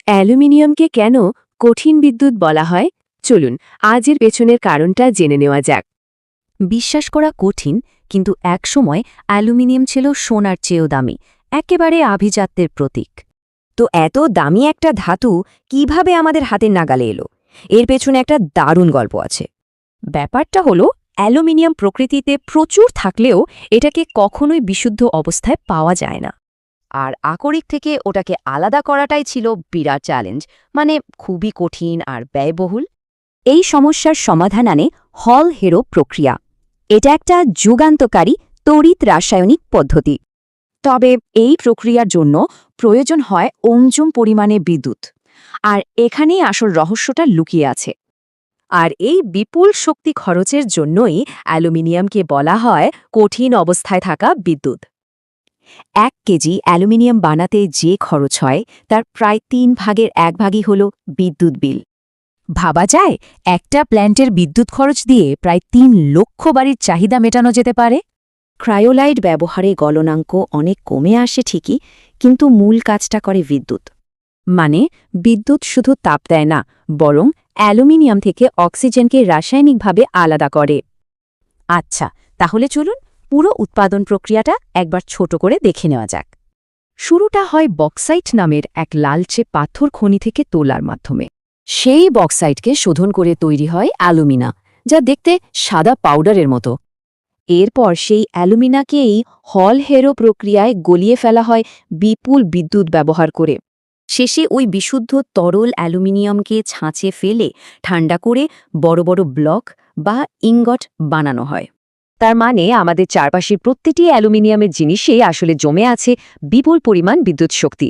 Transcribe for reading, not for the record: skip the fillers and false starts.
অ্যালুমিনিয়ামকে কেন কঠিন বিদ্যুৎ বলা হয় চলুন আজের পেছনের কারণটা জেনে নেওয়া যাক। বিশ্বাস করা কঠিন, কিন্তু একসময় অ্যালুমিনিয়াম ছিল সোনার চেয়েও দামি, একেবারে আভিজাত্যের প্রতীক। তো এত দামি একটা ধাতু কিভাবে আমাদের হাতের নাগালে এলো? এর পেছনে একটা দারুণ গল্প আছে। ব্যাপারটা হলো, অ্যালুমিনিয়াম প্রকৃতিতে প্রচুর থাকলেও এটাকে কখনোই বিশুদ্ধ অবস্থায় পাওয়া যায় না। আর আকরিক থেকে ওটাকে আলাদা করাটাই ছিল বিরাট চ্যালেঞ্জ, মানে খুবই কঠিন আর ব্যয়বহুল। এই সমস্যার সমাধান আনে হল হেরো প্রক্রিয়া। এটা একটা যুগান্তকারী তড়িৎ রাসায়নিক পদ্ধতি। তবে এই প্রক্রিয়ার জন্য প্রয়োজন হয় অঞ্জুম পরিমাণে বিদ্যুৎ, আর এখানেই আসল রহস্যটা লুকিয়ে আছে। আর এই বিপুল শক্তি খরচের জন্যই অ্যালুমিনিয়ামকে বলা হয় কঠিন অবস্থায় থাকা বিদ্যুৎ। 1 কেজি অ্যালুমিনিয়াম বানাতে যে খরচ হয় তার প্রায় 3 ভাগের 1 ভাগই হল বিদ্যুৎ বিল। ভাবা যায়, একটা প্ল্যান্টের বিদ্যুৎ খরচ দিয়ে প্রায় 3 লক্ষ বাড়ির চাহিদা মেটানো যেতে পারে। ক্রায়োলাইট ব্যবহারে গলনাঙ্ক অনেক কমে আসে ঠিকই, কিন্তু মূল কাজটা করে বিদ্যুৎ। মানে বিদ্যুৎ শুধু তাপ দেয় না, বরং অ্যালুমিনিয়াম থেকে অক্সিজেনকে রাসায়নিকভাবে আলাদা করে। আচ্ছা, তাহলে চলুন পুরো উৎপাদন প্রক্রিয়াটা একবার ছোট করে দেখে নেওয়া যাক। শুরুটা হয় বক্সাইট নামের এক লালচে পাথর খনি থেকে তোলার মাধ্যমে। সেই বক্সাইটকে শোধন করে তৈরি হয় অ্যালুমিনা, যা দেখতে সাদা পাউডারের মতো। এরপর সেই অ্যালুমিনাকেই হল হেরো প্রক্রিয়ায় গলিয়ে ফেলা হয় বিপুল বিদ্যুৎ ব্যবহার করে। শেষে ওই বিশুদ্ধ তরল অ্যালুমিনিয়ামকে ছাঁচে ফেলে ঠান্ডা করে বড় বড় ব্লক বা ইঙ্গট বানানো হয়। তার মানে আমাদের চারপাশের প্রতিটি অ্যালুমিনিয়ামের জিনিসেই আসলে জমে আছে বিপুল পরিমাণ বিদ্যুৎ শক্তি।